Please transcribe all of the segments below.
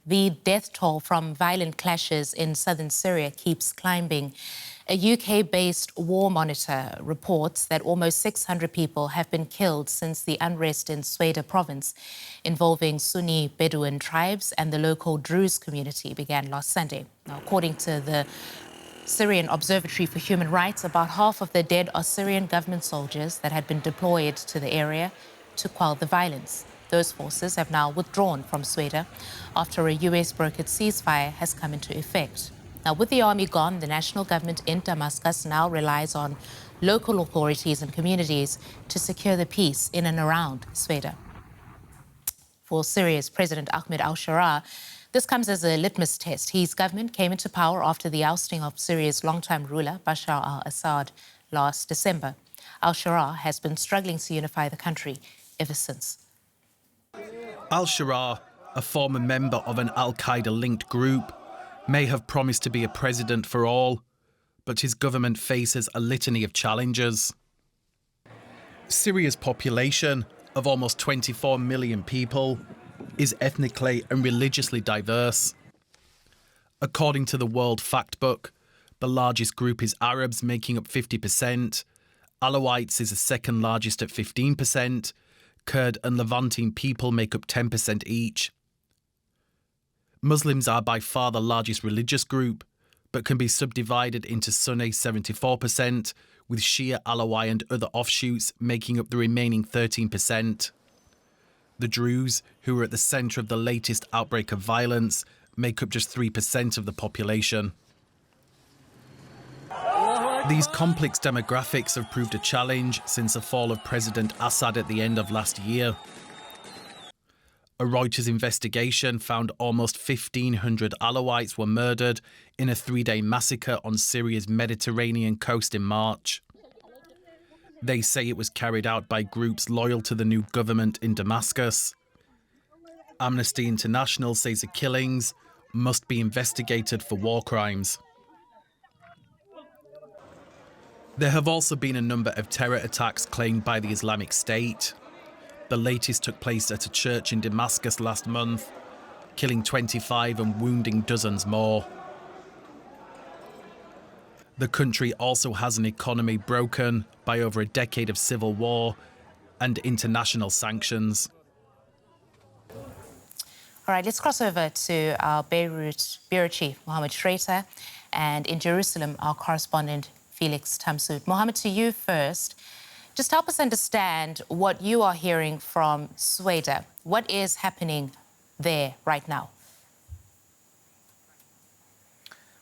The death toll from violent clashes in southern Syria keeps climbing. A UK-based war monitor reports that almost 600 people have been killed since the unrest in Sweida province, involving Sunni Bedouin tribes and the local Druze community, began last Sunday. Now, according to the Syrian Observatory for Human Rights, about half of the dead are Syrian government soldiers that had been deployed to the area to quell the violence. Those forces have now withdrawn from Sweida after a US-brokered ceasefire has come into effect. Now, with the army gone, the national government in Damascus now relies on local authorities and communities to secure the peace in and around Sweida. For Syria's President Ahmed al-Sharaa, this comes as a litmus test. His government came into power after the ousting of Syria's longtime ruler, Bashar al-Assad, last December. Al-Sharaa has been struggling to unify the country ever since. Al-Sharaa, a former member of an al-Qaeda-linked group, may have promised to be a president for all, but his government faces a litany of challenges. Syria's population of almost 24 million people is ethnically and religiously diverse. According to the World Factbook, the largest group is Arabs, making up 50%. Alawites is the second largest at 15%. Kurd and Levantine people make up 10% each. Muslims are by far the largest religious group, but can be subdivided into Sunni 74%, with Shia, Alawi and other offshoots making up the remaining 13%. The Druze, who are at the centre of the latest outbreak of violence, make up just 3% of the population. These complex demographics have proved a challenge since the fall of President Assad at the end of last year. A Reuters investigation found almost 1,500 Alawites were murdered in a 3-day massacre on Syria's Mediterranean coast in March. They say it was carried out by groups loyal to the new government in Damascus. Amnesty International says the killings must be investigated for war crimes. There have also been a number of terror attacks claimed by the Islamic State. The latest took place at a church in Damascus last month, killing 25 and wounding dozens more. The country also has an economy broken by over a decade of civil war and international sanctions. All right, let's cross over to our Beirut bureau chief, Mohammed Shraita, and in Jerusalem, our correspondent, Felix Tamsoud. Mohammed, to you first. Just help us understand what you are hearing from Sweida. What is happening there right now?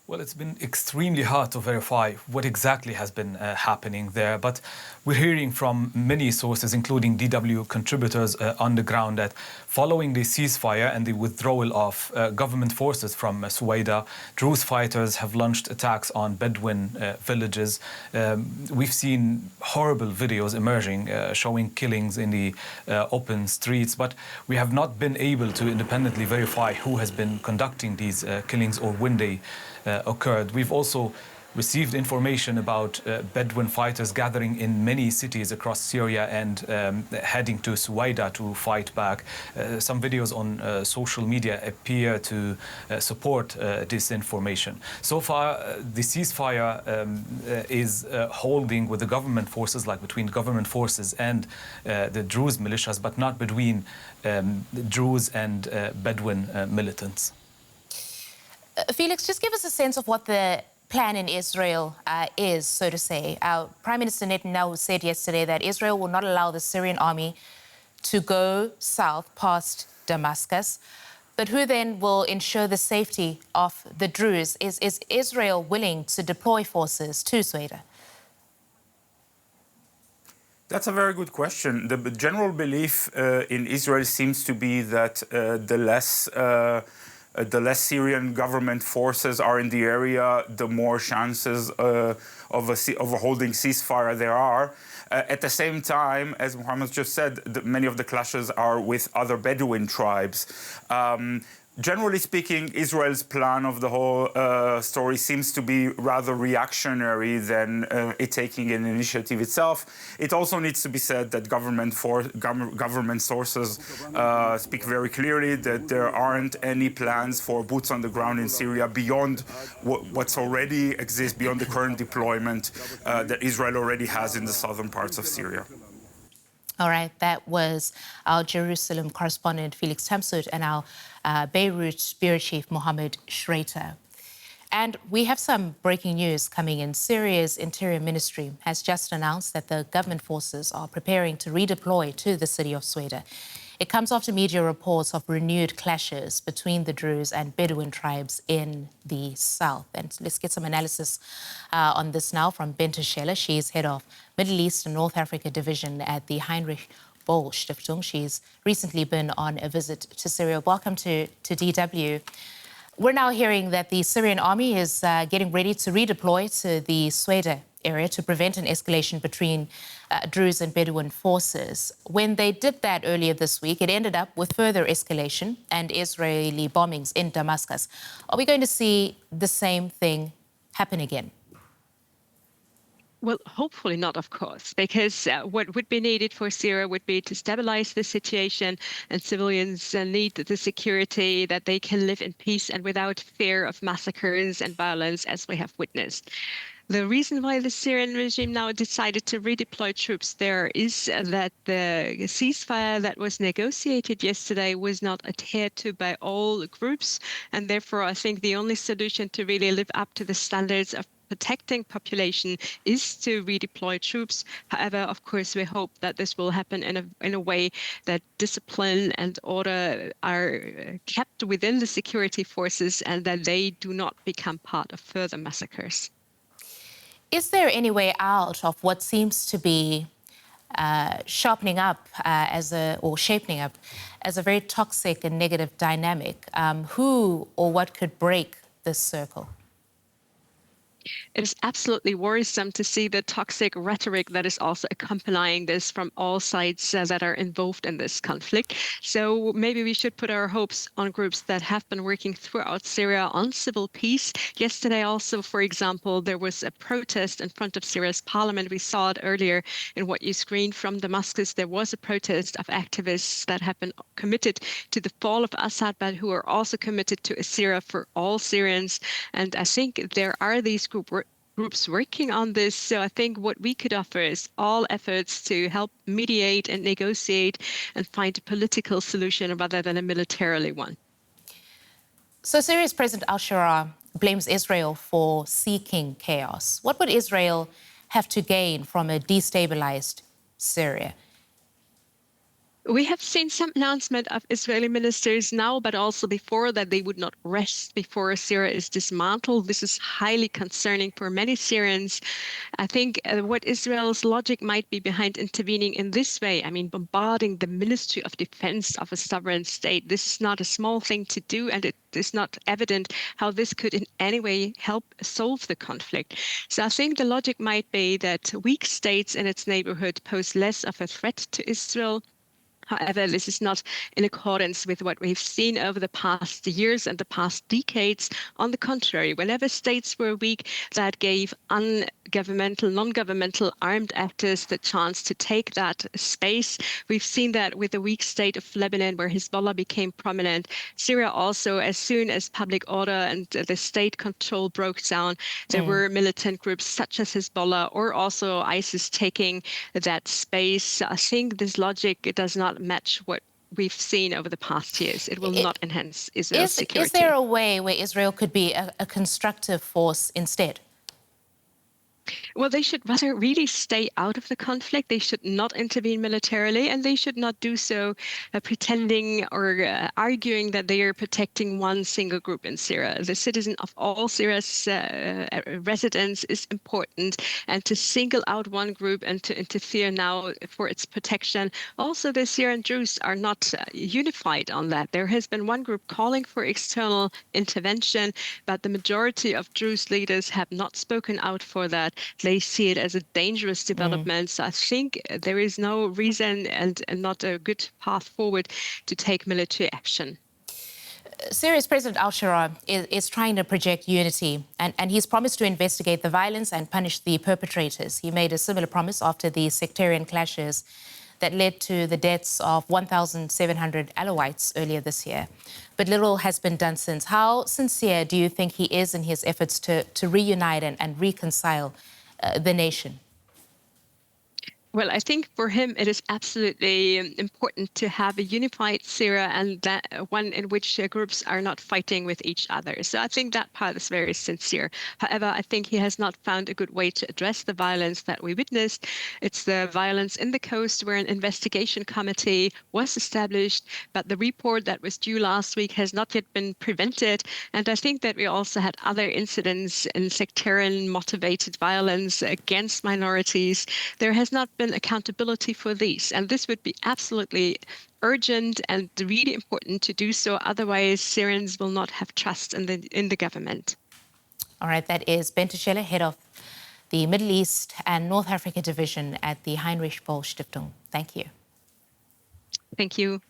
Well, it's been extremely hard to verify what exactly has been happening there, but we're hearing from many sources, including DW contributors on the ground, that following the ceasefire and the withdrawal of government forces from Sweida, Druze fighters have launched attacks on Bedouin villages. We've seen horrible videos emerging showing killings in the open streets, but we have not been able to independently verify who has been conducting these killings or when they occurred. We've also received information about Bedouin fighters gathering in many cities across Syria and heading to Sweida to fight back. Some videos on social media appear to support this information. So far, the ceasefire is holding with the government forces, like between government forces and the Druze militias, but not between Druze and Bedouin militants. Felix, just give us a sense of what the plan in Israel is, so to say. Prime Minister Netanyahu said yesterday that Israel will not allow the Syrian army to go south past Damascus. But who then will ensure the safety of the Druze? Is Israel willing to deploy forces to Sweida? That's a very good question. The general belief in Israel seems to be that the less Syrian government forces are in the area, the more chances of a holding ceasefire there are. At the same time, as Mohammed just said, many of the clashes are with other Bedouin tribes. Generally speaking, Israel's plan of the whole story seems to be rather reactionary than it taking an initiative itself. It also needs to be said that government sources speak very clearly that there aren't any plans for boots on the ground in Syria beyond what's already exists, beyond the current deployment that Israel already has in the southern parts of Syria. All right, that was our Jerusalem correspondent Felix Tamsut and our Beirut bureau chief Mohammed Shreiter. And we have some breaking news coming in. Syria's Interior Ministry has just announced that the government forces are preparing to redeploy to the city of Sweida. It comes after media reports of renewed clashes between the Druze and Bedouin tribes in the south. And let's get some analysis on this now from Bente Scheller. She's head of Middle East and North Africa Division at the Heinrich Böll Stiftung. She's recently been on a visit to Syria. Welcome to DW. We're now hearing that the Syrian army is getting ready to redeploy to the Sweida area to prevent an escalation between Druze and Bedouin forces. When they did that earlier this week, it ended up with further escalation and Israeli bombings in Damascus. Are we going to see the same thing happen again? Well, hopefully not, of course, because what would be needed for Syria would be to stabilize the situation, and civilians need the security that they can live in peace and without fear of massacres and violence, as we have witnessed. The reason why the Syrian regime now decided to redeploy troops there is that the ceasefire that was negotiated yesterday was not adhered to by all groups. And therefore, I think the only solution to really live up to the standards of protecting population is to redeploy troops. However, of course, we hope that this will happen in a way that discipline and order are kept within the security forces and that they do not become part of further massacres. Is there any way out of what seems to be shaping up as a very toxic and negative dynamic? Who or what could break this circle? It is absolutely worrisome to see the toxic rhetoric that is also accompanying this from all sides that are involved in this conflict. So maybe we should put our hopes on groups that have been working throughout Syria on civil peace. Yesterday also, for example, there was a protest in front of Syria's parliament. We saw it earlier in what you screened from Damascus. There was a protest of activists that have been committed to the fall of Assad, but who are also committed to a Syria for all Syrians. And I think there are these groups working on this. So I think what we could offer is all efforts to help mediate and negotiate and find a political solution rather than a militarily one. So Syria's President al-Shara blames Israel for seeking chaos. What would Israel have to gain from a destabilized Syria? We have seen some announcement of Israeli ministers now, but also before, that they would not rest before Syria is dismantled. This is highly concerning for many Syrians. I think what Israel's logic might be behind intervening in this way, I mean, bombarding the Ministry of Defense of a sovereign state. This is not a small thing to do, and it is not evident how this could in any way help solve the conflict. So I think the logic might be that weak states in its neighborhood pose less of a threat to Israel. However, this is not in accordance with what we've seen over the past years and the past decades. On the contrary, whenever states were weak, that gave non-governmental armed actors the chance to take that space. We've seen that with the weak state of Lebanon, where Hezbollah became prominent. Syria also, as soon as public order and the state control broke down, there were militant groups such as Hezbollah or also ISIS taking that space. I think this logic does not match what we've seen over the past years. It will not enhance Israel's security. Is there a way where Israel could be a constructive force instead? Well, they should rather really stay out of the conflict. They should not intervene militarily, and they should not do so pretending or arguing that they are protecting one single group in Syria. The citizen of all Syria's residents is important, and to single out one group and to interfere now for its protection. Also, the Syrian Druze are not unified on that. There has been one group calling for external intervention, but the majority of Druze leaders have not spoken out for that. They see it as a dangerous development. So I think there is no reason and not a good path forward to take military action. Syria's President al-Shara is trying to project unity, and he's promised to investigate the violence and punish the perpetrators. He made a similar promise after the sectarian clashes that led to the deaths of 1,700 Alawites earlier this year. But little has been done since. How sincere do you think he is in his efforts to reunite and reconcile the nation? Well, I think for him it is absolutely important to have a unified Syria and that one in which groups are not fighting with each other. So I think that part is very sincere. However, I think he has not found a good way to address the violence that we witnessed. It's the violence in the coast where an investigation committee was established, but the report that was due last week has not yet been prevented. And I think that we also had other incidents in sectarian motivated violence against minorities. There has not been accountability for these, and this would be absolutely urgent and really important to do so. Otherwise, Syrians will not have trust in the government. All right, that is Bente Scheller, head of the Middle East and North Africa division at the Heinrich Böll Stiftung. Thank you. Thank you.